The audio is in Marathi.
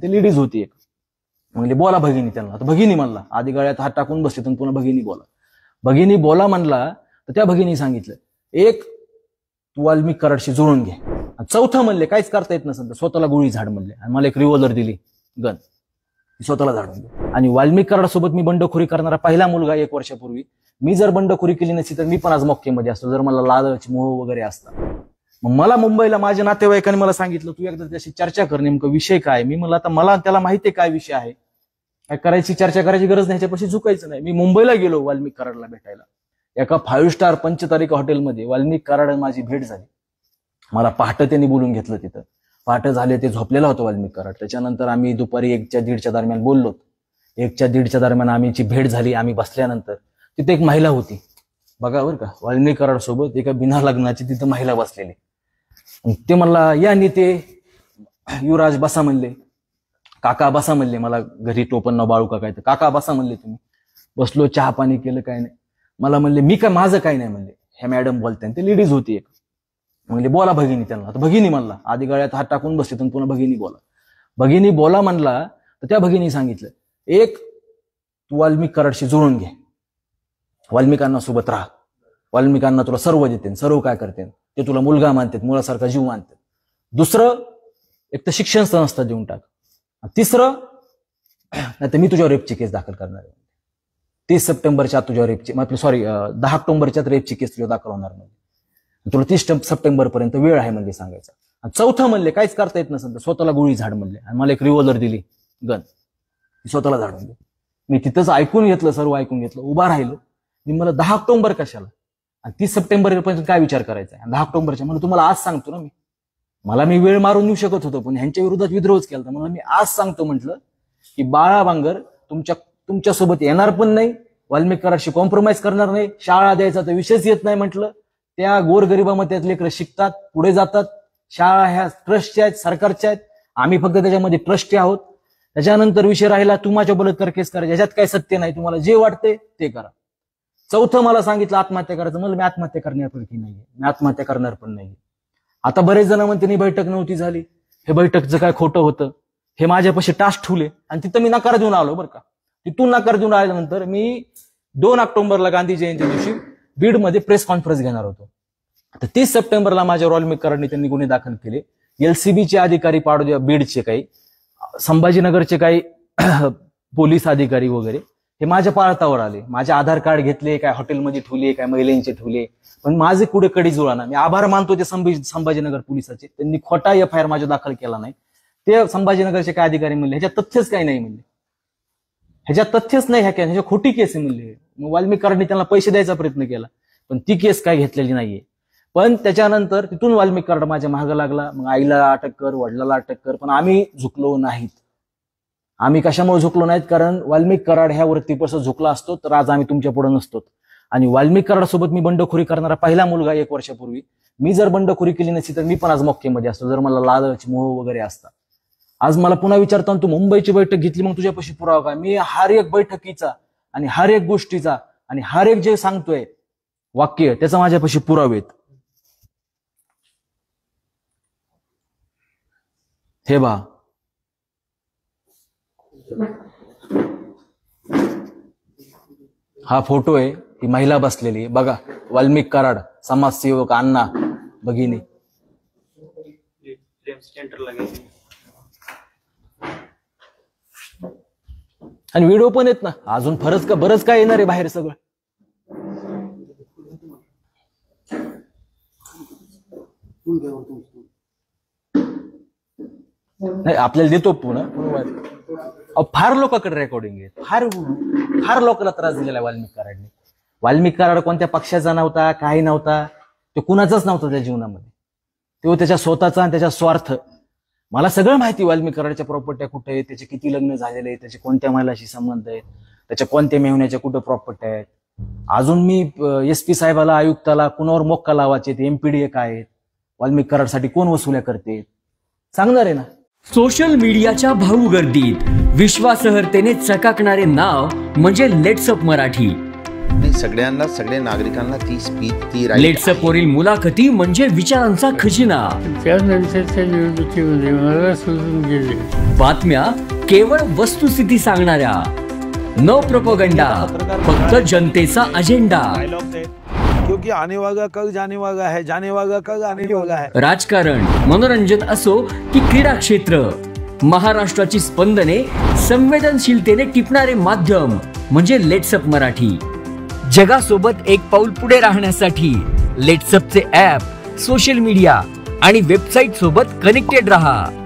ते लेडीज होती एक. म्हणले बोला भगिनी त्यांना. आता भगिनी म्हणला, आधी गळ्यात हात टाकून बसले तर पुन्हा भगिनी बोला. भगिनी बोला म्हणला तर त्या भगिनी सांगितलं, एक तू वाल्मिक कराडशी जुळून घे. चौथं म्हणले काहीच करता येत नसेल तर स्वतःला गोळी झाड म्हणले आणि मला एक रिव्हॉल्वर दिली गन, स्वतःला झाडून घे. आणि वाल्मिक कराड सोबत मी बंडखोरी करणारा पहिला मुलगा 1 वर्षापूर्वी. मी जर बंडखोरी केली नसती तर मी पण आज मॉक्केमध्ये असतो, जर मला लालच मोह वगैरे असता. मग मला मुंबईला माझ्या नातेवाईकांनी मला सांगितलं तू एकदा त्याशी चर्चा कर, नेमकं विषय काय. मी म्हणलं आता मला त्याला माहिती आहे काय विषय आहे, काय करायची चर्चा करायची गरज नाही, ह्याच्यापाशी झुकायचं नाही. मी मुंबईला गेलो वाल्मिक कराडला भेटायला. एका 5 स्टार पंचतारिका हॉटेलमध्ये वाल्मिक कराड माझी भेट झाली. मला पहाटे त्यांनी बोलून घेतलं तिथं. पहाटे झाले, ते झोपलेला होतो वाल्मिक कराड. त्याच्यानंतर आम्ही दुपारी 1च्या-1:30च्या दरम्यान बोललो. 1च्या-1:30च्या दरम्यान आमची भेट झाली. आम्ही बसल्यानंतर तिथे एक महिला होती बघा बरं का, वाल्मिक कराड सोबत एका बिना लग्नाची तिथं महिला बसलेली. ते म्हणला या नेते युवराज बसा म्हणले, काका बसा म्हणले. मला घरी टोपण न बाळू का काय, तर काका बसा म्हणले. तुम्ही बसलो, चहा पाणी केलं, काय नाही. मला म्हणले मी काय माझं काही नाही म्हणले, ह्या मॅडम बोलते. ते लेडीज होती एक. म्हणले बोला भगिनी त्यांना. आता भगिनी म्हणला, आधी गळ्यात हात टाकून बसले तर पुन्हा भगिनी बोला. भगिनी बोला म्हणला तर त्या भगिनी सांगितलं, एक तू वाल्मिक कराडशी जुळून घे, वाल्मिकांना सोबत राहा, वाल्मिकांना तुला सर्व देते, सर्व काय करते ते तुला मुलगा मानतात, मुलासारखा जीव मानतात. दुसरं, एक तर शिक्षण संस्था देऊन टाक. तिसरं, नाही तर मी तुझ्यावर रेपची केस दाखल करणार आहे. 30 सप्टेंबरच्या तुझ्यावर रेपची, 10 ऑक्टोबरच्या रेपची केस तुझ्यावर दाखल होणार नाही. तुला 30 सप्टेंबर पर्यंत वेळ आहे म्हणजे सांगायचं. आणि चौथं म्हणले काहीच करता येत नसेल तर स्वतःला गोळी झाड म्हणले आणि मला एक रिव्हॉल्वर दिली गन, स्वतःला झाडून दे. मी तिथंच ऐकून घेतलं, सर्व ऐकून घेतलं, उभा राहिलो. मी मला 10 ऑक्टोबर कशाला आणि 30 सप्टेंबर पर्यंत काय विचार करायचा आहे, 10 ऑक्टोबरच्या म्हणून तुम्हाला आज सांगतो ना. मी वेळ मारून येऊ शकत होतो पण ह्यांच्या विरोधात विद्रोहच केला. म्हणून मी आज सांगतो म्हटलं की बाळा बांगर तुमच्यासोबत येणार पण नाही, वाल्मिक कराडशी कॉम्प्रोमाइज करणार नाही, शाळा द्यायचा तर विषयच येत नाही म्हटलं. त्या गोरगरिबामध्ये लेकरं शिकतात, पुढे जातात. शाळा ह्या ट्रस्टच्या आहेत, सरकारच्या आहेत, आम्ही फक्त त्याच्यामध्ये ट्रस्टी आहोत. त्याच्यानंतर विषय राहिला तुम्हाला बलात्कार केस करायचे, ह्याच्यात काही सत्य नाही, तुम्हाला जे वाटते ते करा. चौथं मला सांगितलं आत्महत्या करायचं. मला मी आत्महत्या करण्यापैकी नाहीये, मी आत्महत्या करणार पण नाही. आता बरेच जण म्हणते नाही बैठक नव्हती झाली, हे बैठकचं काय खोटं होतं, हे माझ्यापाशी टास्क ठेवले आणि तिथं मी नकार देऊन आलो बरं का. तिथून नकार देऊन आल्यानंतर मी 2 ऑक्टोबरला गांधी जयंती दिवशी बीडमध्ये प्रेस कॉन्फरन्स घेणार होतो. तर 30 सप्टेंबरला माझ्या वाल्मिक कराडने त्यांनी गुन्हे दाखल केले. एलसीबीचे अधिकारी पाडू, बीडचे काही, संभाजीनगरचे काही पोलीस अधिकारी वगैरे हे माझ्या पाळतावर आले. माझे आधार कार्ड घेतले, काय हॉटेलमध्ये ठेवले, काय महिलांचे ठेवले, पण माझे कुठे कडी जुळाना. मी आभार मानतो ते संभाजीनगर पोलिसाचे, त्यांनी खोटा FIR माझ्या दाखल केला नाही. ते संभाजीनगरचे काय अधिकारी म्हणले ह्याच्यात तथ्यच काही नाही म्हणले, ह्याच्यात तथ्यच नाही, ह्याच्या खोटी केस आहे म्हणले. मग वाल्मिक कराडने त्यांना पैसे द्यायचा प्रयत्न केला पण ती केस काय घेतलेली नाहीये. पण त्याच्यानंतर तिथून वाल्मिक कराड माझ्या मागं लागला. मग आईला अटक कर, वडिलाला अटक कर, पण आम्ही झुकलो नाहीत. आम्ही कशामुळे झुकलो नाहीत, कारण वाल्मिक कराड ह्या वृत्तीपासून झुकला असतो तर आज आम्ही तुमच्या पुढे नसतो. आणि वाल्मिक कराड सोबत मी बंडखोरी करणारा पहिला मुलगा 1 वर्षापूर्वी. मी जर बंडखोरी केली नसती तर मी पण आज मॉक्केमध्ये असतो, जर मला लालच मोह वगैरे असता. आज मला पुन्हा विचारतो तू मुंबईची बैठक घेतली, मग तुझ्यापाशी पुरावा काय. मी हर एक बैठकीचा आणि हर एक गोष्टीचा आणि हर एक जे सांगतोय वाक्य त्याचा माझ्यापाशी पुरावेत. हे बा, हा फोटो आहे, ही महिला बसलेली बघा, वाल्मिक कराड, समाजसेवक, अण्णा, भगिनी. आणि व्हिडिओ पण येत ना, अजून बरंच काय येणार आहे बाहेर सगळं. नाही आपल्याला देतो पुन्हा. फार लोकांकडे रेकॉर्डिंग आहे, फार लोकांना त्रास दिलेला आहे वाल्मिक कराडने. वाल्मिक कराड कोणत्या पक्षाचा नव्हता, काही नव्हता, तो कुणाचाच नव्हता त्या जीवनामध्ये. तो त्याच्या स्वतःचा आणि त्याचा स्वार्थ. मला सगळं माहिती वाल्मिक कराडच्या प्रॉपर्ट्या कुठे आहेत, त्याचे किती लग्न झालेले आहेत, त्याचे कोणत्या महिलाशी संबंध आहेत, त्याच्या कोणत्या मेहण्याच्या कुठं प्रॉपर्ट्या आहेत. अजून मी SP साहेबाला, आयुक्ताला कुणावर मोक्का लावायचे, MPDA काय आहेत, वाल्मिक कराडसाठी कोण वसुल्या करते सांगणार आहे ना. सोशल मीडियाच्या भाऊ गर्दीत विश्वासार्हतेने चकाकणारे नाव म्हणजे लेट्सअप मराठी. नाही, सगळ्यांना, सगळ्या नागरिकांना ती स्पीच, ती right लेट्सअप वरील मुलाखती म्हणजे विचारांचा खजिना. त्यानंतरच्या निवडणुकीमध्ये मला सोडून गेले. बातम्या केवळ वस्तुस्थिती सांगणाऱ्या, न प्रोपोगंडा, फक्त जनतेचा अजेंडा. क्योंकि आने वाला कल जाने वाला है, जाने वाला कल आने वाला है. राजकारण, मनोरंजन असो की क्रीडा क्षेत्र, महाराष्ट्राची स्पंदने संवेदनशीलतेने टिपणारे माध्यम म्हणजे लेट्सअप मराठी. जगासोबत एक पाऊल पुढे राहण्यासाठी लेट्सअपचे ॲप, सोशल मीडिया आणि वेबसाईट सोबत कनेक्टेड रहा.